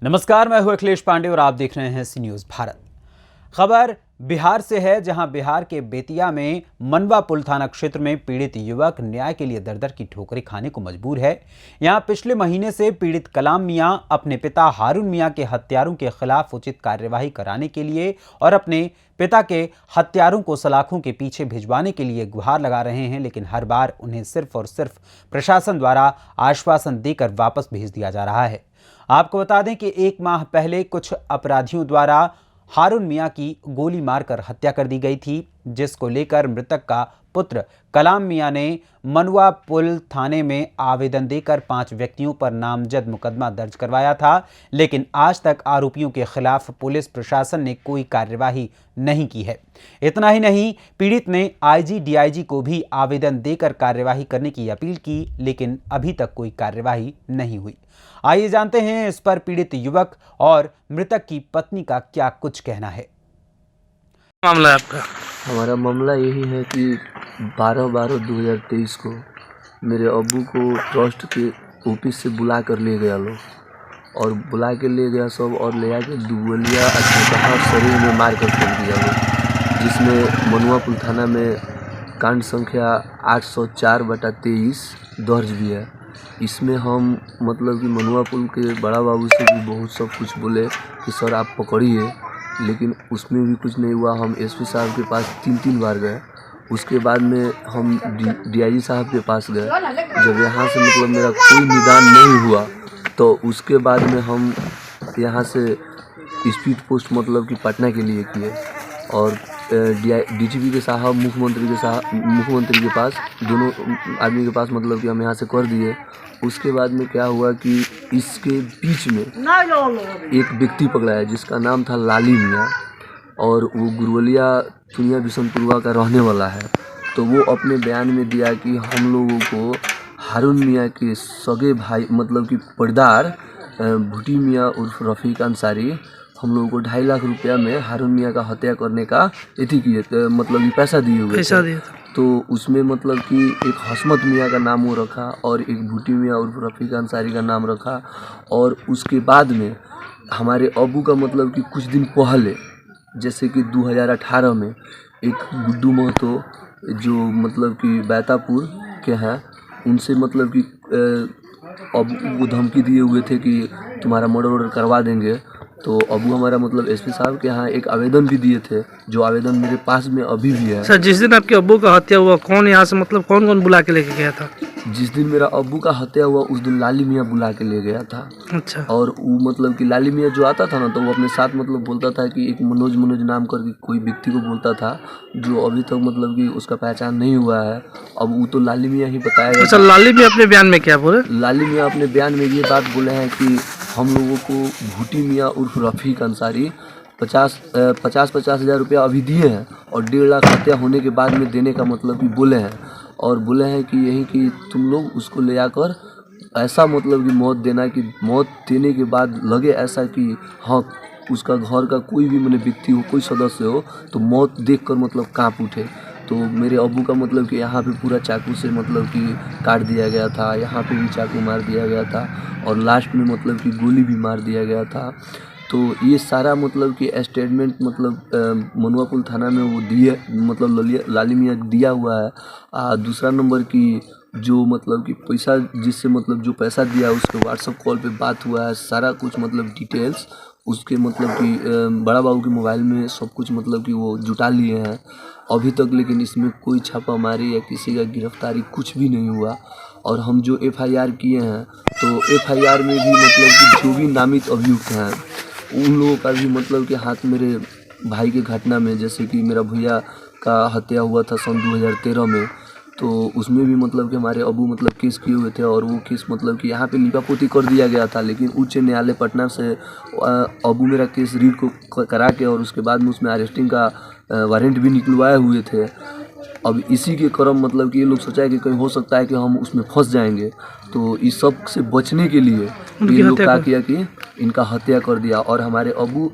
नमस्कार, मैं हूं अखिलेश पांडे और आप देख रहे हैं सी न्यूज भारत। खबर बिहार से है, जहां बिहार के बेतिया में मनवा पुल थाना क्षेत्र में पीड़ित युवक न्याय के लिए दर दर की ठोकरें खाने को मजबूर है। यहां पिछले महीने से पीड़ित कलाम मियां अपने पिता हारून मियां के हत्यारों के खिलाफ उचित कार्यवाही कराने के लिए और अपने पिता के हत्यारों को सलाखों के पीछे भिजवाने के लिए गुहार लगा रहे हैं, लेकिन हर बार उन्हें सिर्फ और सिर्फ प्रशासन द्वारा आश्वासन देकर वापस भेज दिया जा रहा है। आपको बता दें कि 1 माह पहले कुछ अपराधियों द्वारा हारून मियां की गोली मारकर हत्या कर दी गई थी, जिसको लेकर मृतक का पुत्र कलाम मियां ने मनवा पुल थाने में आवेदन देकर 5 व्यक्तियों पर नामजद मुकदमा दर्ज करवाया था, लेकिन आज तक आरोपियों के खिलाफ पुलिस प्रशासन ने कोई कार्यवाही नहीं की है। इतना ही नहीं, पीड़ित ने आईजी डीआईजी को भी आवेदन देकर कार्यवाही करने की अपील की, लेकिन अभी तक कोई कार्यवाही नहीं हुई। आइए जानते हैं इस पर पीड़ित युवक और मृतक की पत्नी का क्या कुछ कहना है। मामला है आपका? हमारा मामला यही है कि 12/12/2023 को मेरे अब्बू को ट्रस्ट के ऑफिस से बुला कर ले गया लोग, और बुला के ले गया सब, और ले आके दुबलिया शरीर में मार कर फेंक दिया लोग, जिसमें मनवा पुल थाना में कांड संख्या 804/23 दर्ज भी है। इसमें हम मतलब कि मनवा पुल के बड़ा बाबू से भी बहुत सब कुछ बोले कि सर आप पकड़िए, लेकिन उसमें भी कुछ नहीं हुआ। हम एसपी साहब के पास 3 बार गए। उसके बाद में हम डीआईजी साहब के पास गए। जब यहाँ से मतलब मेरा कोई निदान नहीं हुआ, तो उसके बाद में हम यहाँ से स्पीड पोस्ट मतलब कि पटना के लिए किए, और डीजीपी के साहब मुख्यमंत्री के पास, दोनों आदमी के पास मतलब कि हम यहाँ से कर दिए। उसके बाद में क्या हुआ कि इसके बीच में एक व्यक्ति पकड़ा है जिसका नाम था लाली मियाँ, और वो गुरवलिया चुनिया बिशनपुरवा का रहने वाला है। तो वो अपने बयान में दिया कि हम लोगों को हारून मियाँ के सगे भाई मतलब कि पर्दार भूटी मियाँ उर्फ रफ़ीक अंसारी हम लोगों को 2.5 लाख रुपया में हारून मियाँ का हत्या करने का किए मतलब कि पैसा दिए हुए थे। तो उसमें मतलब कि एक हसमत मियाँ का नाम वो रखा, और एक भूटी मियाँ उर्फ रफ़ीक अंसारी का नाम रखा। और उसके बाद में हमारे अबू का मतलब कि कुछ दिन पहले, जैसे कि 2018 में एक गुड्डू महतो जो मतलब कि बैतापुर के हैं, उनसे मतलब कि अब वो धमकी दिए हुए थे कि तुम्हारा मर्डर करवा देंगे। तो अबू हमारा मतलब एसपी साहब के यहाँ एक आवेदन भी दिए थे, जो आवेदन मेरे पास में अभी भी है। सर, जिस दिन आपके अब्बू का हत्या हुआ, कौन यहाँ से मतलब कौन बुला के लेके गया था? जिस दिन मेरा अब्बू का हत्या हुआ उस दिन लाली मियाँ बुला के ले गया था। अच्छा। और वो मतलब कि लाली मियाँ जो आता था ना, तो वो अपने साथ मतलब बोलता था कि एक मनोज नाम करके कोई व्यक्ति को बोलता था, जो अभी तक मतलब कि उसका पहचान नहीं हुआ है। अब वो तो लाली मियाँ ही बताया। अच्छा, लाली मियाँ अपने बयान में क्या बोले? लाली मियाँ अपने बयान में ये बात बोले हैं कि हम लोगों को भूटी मियाँ उर्फ रफ़ीक अंसारी 50 हज़ार रुपया अभी दिए हैं, और 1.5 लाख हत्या होने के बाद में देने का मतलब कि बोले हैं। और बोले हैं कि यही कि तुम लोग उसको ले आकर ऐसा मतलब कि मौत देना कि मौत देने के बाद लगे ऐसा कि हाँ, उसका घर का कोई भी मैंने व्यक्ति हो, कोई सदस्य हो, तो मौत देखकर मतलब कांप उठे। तो मेरे अब्बू का मतलब कि यहाँ पे पूरा चाकू से मतलब कि काट दिया गया था, यहाँ पे भी चाकू मार दिया गया था, और लास्ट में मतलब कि गोली भी मार दिया गया था। तो ये सारा मतलब कि स्टेटमेंट मतलब मनवा पुल थाना में वो दिए मतलब लाली मियाँ दिया हुआ है। दूसरा नंबर की जो मतलब कि पैसा जिससे मतलब जो पैसा दिया उसके व्हाट्सएप कॉल पे बात हुआ है, सारा कुछ मतलब डिटेल्स उसके मतलब कि बड़ा बाबू के मोबाइल में सब कुछ मतलब कि वो जुटा लिए हैं अभी तक, लेकिन इसमें कोई छापामारी या किसी का गिरफ्तारी कुछ भी नहीं हुआ। और हम जो एफआईआर किए हैं, तो एफआईआर में भी मतलब कि जो भी नामित अभियुक्त हैं उन लोगों का भी मतलब कि हाथ मेरे भाई के घटना में, जैसे कि मेरा भैया का हत्या हुआ था सन 2013 में, तो उसमें भी मतलब कि हमारे अबू मतलब केस किए हुए थे, और वो केस मतलब कि यहाँ पे लिपापोती कर दिया गया था, लेकिन उच्च न्यायालय पटना से अबू मेरा केस रीड को करा के और उसके बाद में उसमें अरेस्टिंग का वारंट भी निकलवाए हुए थे। अब इसी के क्रम मतलब कि ये लोग सोचा है कि कहीं हो सकता है कि हम उसमें फंस जाएंगे, तो इस सब से बचने के लिए ये लोग क्या किया कि इनका हत्या कर दिया। और हमारे अबू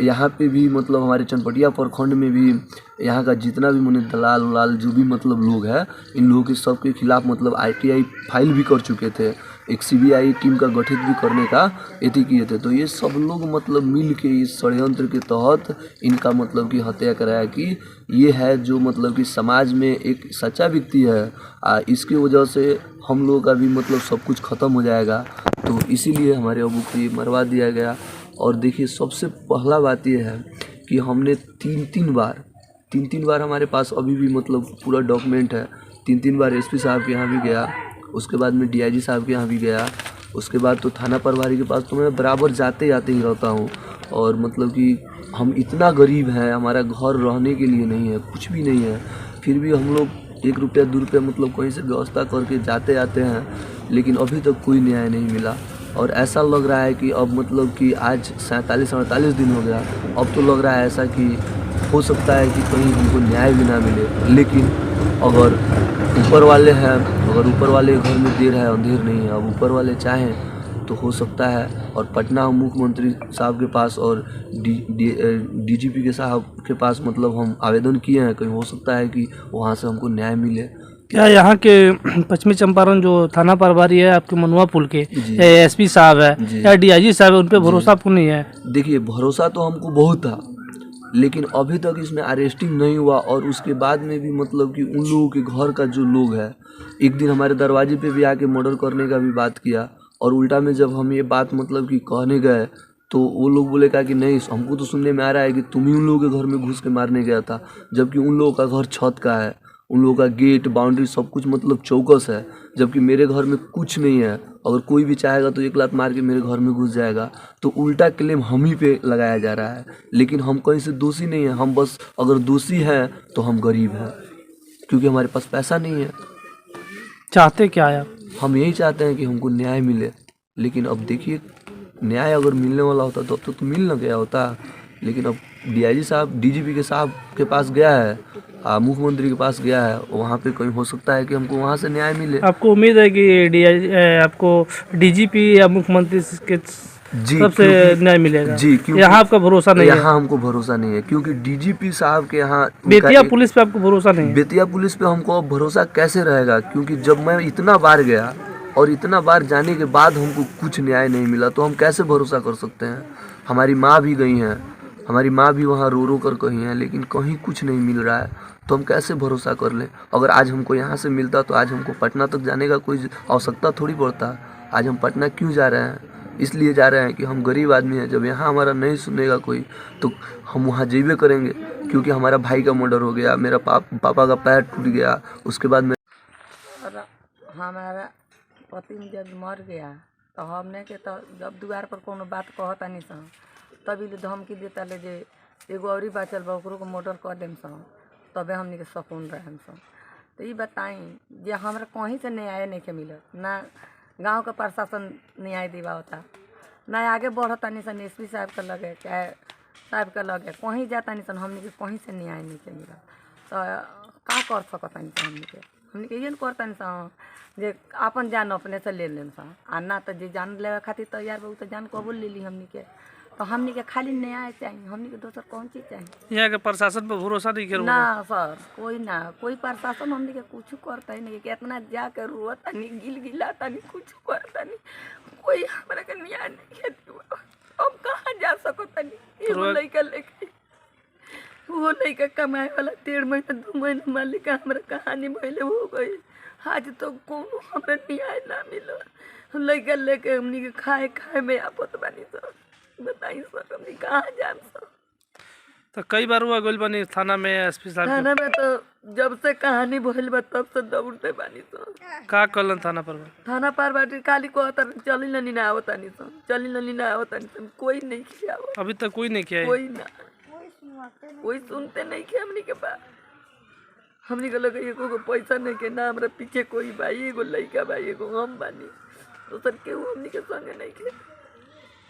यहाँ पे भी मतलब हमारे चनपटिया प्रखंड में भी यहाँ का जितना भी मैंने दलाल उलाल जो भी मतलब लोग हैं, इन लोगों के सबके खिलाफ मतलब ITI फाइल भी कर चुके थे, एक सीबीआई टीम का गठित भी करने का एथी किए थे। तो ये सब लोग मतलब मिल के इस षड्यंत्र के तहत इनका मतलब कि हत्या कराया कि ये है जो मतलब कि समाज में एक सच्चा व्यक्ति है, इसकी वजह से हम लोगों का भी मतलब सब कुछ ख़त्म हो जाएगा। तो इसीलिए हमारे अबू को ये मरवा दिया गया। और देखिए सबसे पहला बात ये है कि हमने तीन बार हमारे पास अभी भी मतलब पूरा डॉक्यूमेंट है। तीन बार एसपी साहब के यहाँ भी गया, उसके बाद में डीआईजी साहब के यहाँ भी गया, उसके बाद तो थाना प्रभारी के पास तो मैं बराबर जाते ही रहता हूँ। और मतलब कि हम इतना गरीब हैं, हमारा घर रहने के लिए नहीं है, कुछ भी नहीं है, फिर भी हम लोग 1 रुपया 2 रुपया मतलब कहीं से व्यवस्था करके जाते आते हैं, लेकिन अभी तक कोई न्याय नहीं मिला। और ऐसा लग रहा है कि अब मतलब कि आज 47-48 दिन हो गया, अब तो लग रहा है ऐसा कि हो सकता है कि कहीं हमको न्याय भी ना मिले। लेकिन अगर ऊपर वाले हैं, अगर ऊपर वाले घर में देर है अंधेर नहीं है, अब ऊपर वाले चाहें तो हो सकता है। और पटना मुख्यमंत्री साहब के पास और डीजीपी के साहब के पास मतलब हम आवेदन किए हैं, कहीं हो सकता है कि वहाँ से हमको न्याय मिले। क्या यहाँ के पश्चिमी चंपारण जो थाना प्रभारी है आपके मनुआ पुल के एसपी साहब है या डीआईजी साहब है, उन पे भरोसा आपको नहीं है? देखिए भरोसा तो हमको बहुत था, लेकिन अभी तक इसमें अरेस्टिंग नहीं हुआ। और उसके बाद में भी मतलब कि उन लोगों के घर का जो लोग है, एक दिन हमारे दरवाजे पे भी आके मर्डर करने का भी बात किया। और उल्टा में जब हम ये बात मतलब कि कहने गए तो वो लोग बोले कहा कि नहीं, हमको तो सुनने में आ रहा है कि तुम ही उन लोगों के घर में घुस के मारने गया था, जबकि उन लोगों का घर छत का है, उन लोगों का गेट बाउंड्री सब कुछ मतलब चौकस है, जबकि मेरे घर में कुछ नहीं है। अगर कोई भी चाहेगा तो 1 लात मार के मेरे घर में घुस जाएगा। तो उल्टा क्लेम हम ही पे लगाया जा रहा है, लेकिन हम कहीं से दोषी नहीं है। हम बस अगर दोषी हैं तो हम गरीब हैं, क्योंकि हमारे पास पैसा नहीं है। चाहते क्या है आप? हम यही चाहते हैं कि हमको न्याय मिले। लेकिन अब देखिए न्याय अगर मिलने वाला होता तो अब तो मिल न गया होता। लेकिन अब डीआईजी साहब डीजीपी के साहब के पास गया है, मुख्यमंत्री के पास गया है, वहाँ पे कहीं हो सकता है कि हमको वहाँ से न्याय मिले। आपको उम्मीद है कि आपको डीजीपी या मुख्यमंत्री के सबसे न्याय मिलेगा? जी, क्योंकि यहाँ आपका भरोसा नहीं है? यहाँ हमको भरोसा नहीं है, क्योंकि डीजीपी साहब के यहाँ बेतिया पुलिस पे आपको भरोसा नहीं है? बेतिया पुलिस पे हमको अब भरोसा कैसे रहेगा, क्योंकि जब मैं इतना बार गया और इतना बार जाने के बाद हमको कुछ न्याय नहीं मिला, तो हम कैसे भरोसा कर सकते हैं। हमारी माँ भी गई हैं, हमारी माँ भी वहाँ रो कर कही हैं, लेकिन कहीं कुछ नहीं मिल रहा है, तो हम कैसे भरोसा कर लें। अगर आज हमको यहाँ से मिलता तो आज हमको पटना तक जाने का कोई आवश्यकता थोड़ी पड़ता। आज हम पटना क्यों जा रहे हैं? इसलिए जा रहे हैं कि हम गरीब आदमी हैं। जब यहाँ हमारा नहीं सुनेगा कोई तो हम वहाँ जेबे करेंगे, क्योंकि हमारा भाई का मर्डर हो गया, मेरा पापा का पैर टूट गया, उसके बाद में हमारा पति जब मर गया तो हमने के तो जब द्वार पर कोनो बात कहता नहीं सन, तभी ले धमकी देता ले जे एगो औरी बचल बा ओकरो को मर्डर कर देम सन, तबे हमने के सकून रहम सन। तो ये बताई जे हमरा कहीं से न्याय नहीं के मिलत, ना गांव का प्रशासन न्याय दिवाता, ना आगे बढ़ता नहीं सन एसपी साहब का लगे चाहे साहब का लगे, कहीं जाता नहीं सन, हमने के कहीं से न्याय नहीं के मिलत। तो का कर सकता नहीं हमने के ये करता नहीं सन जे अपन जान अपने से ले लेम सन, आ ना तो जे जान लेवे खातिर तैयार बा तो जान कबूल ले ली हमने के। तो हमने के खाली न्याय चाहिए, हमने के दोसर कौन चीज़ चाहिए? यहाँ के प्रशासन पर भरोसा नहीं करो? ना सर, कोई प्रशासन हमने के कुछ करता ही नहीं, कितना जाकर रोता नहीं, गिलाता नहीं, कुछ करता नहीं, कोई हमारा के न्याय नहीं है। अब कहाँ जा सकता नहीं? वो लड़का लेके वो लड़का कमाए वाला 1.5 महीना 2 महीना मालिक हमारा कहानी भले हो गई। आज तो कोनो हमारा न्याय ना मिलो, लड़का लेके हमने के खाए में आपत बानी सर। बताइए सर हमने कहाँ जान सर? तो कई बार हुआ गोल बनी थाना में एसपी साहब थाना में तो जब से कहानी भइल बा तब से दौड़ते बानी सर। का कलन थाना पर बाटी खाली कहता चली ननी ना आवतानी सर, चली ननी ना आवतानी सर, कोई नहीं किया। अभी तक कोई नहीं किया? कोई सुनते नहीं किया हमनी के बात। हमनी के लगे एगो पैसा नहीं के ना, हमरा पीछे कोई भाई एगो लड़का भाई एगो हम बानी, तो सर केहू हमनी के संगे नहीं के।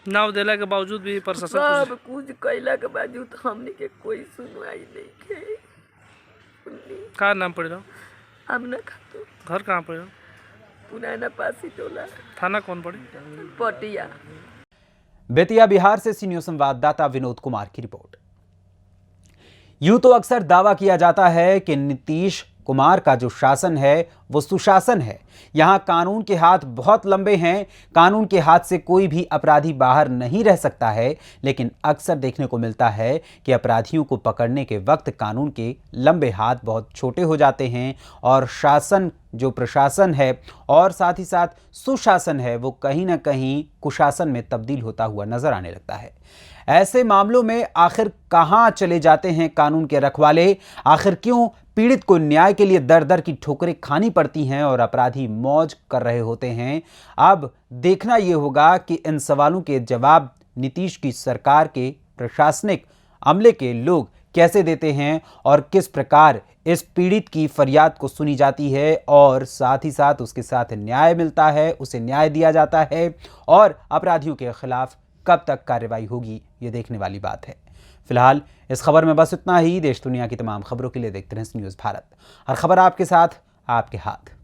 नाव देला के बावजूद भी प्रशासन सब कुछ कैला के बावजूद हमनी के कोई सुनवाई नहीं के। का नाम पड़ रहा? आमना खातून। घर कहाँ पड़ रहा? पुराना पासी टोला। थाना कौन पड़ी? पटिया। बेतिया बिहार से सी न्यूज़ संवाददाता विनोद कुमार की रिपोर्ट। यूं तो अक्सर दावा किया जाता है कि नीतीश कुमार का जो शासन है वो सुशासन है। यहाँ कानून के हाथ बहुत लंबे हैं, कानून के हाथ से कोई भी अपराधी बाहर नहीं रह सकता है, लेकिन अक्सर देखने को मिलता है कि अपराधियों को पकड़ने के वक्त कानून के लंबे हाथ बहुत छोटे हो जाते हैं और शासन जो प्रशासन है और साथ ही साथ सुशासन है वो कहीं ना कहीं कुशासन में तब्दील होता हुआ नजर आने लगता है। ऐसे मामलों में आखिर कहां चले जाते हैं कानून के रखवाले? आखिर क्यों पीड़ित को न्याय के लिए दर दर की ठोकरें खानी पड़ती हैं और अपराधी मौज कर रहे होते हैं? अब देखना यह होगा कि इन सवालों के जवाब नीतीश की सरकार के प्रशासनिक अमले के लोग कैसे देते हैं और किस प्रकार इस पीड़ित की फरियाद को सुनी जाती है और साथ ही साथ उसके साथ न्याय मिलता है, उसे न्याय दिया जाता है और अपराधियों के खिलाफ कब तक कार्रवाई होगी, ये देखने वाली बात है। फिलहाल इस खबर में बस इतना ही। देश दुनिया की तमाम खबरों के लिए देखते रहें न्यूज़ भारत। हर खबर आपके साथ, आपके हाथ।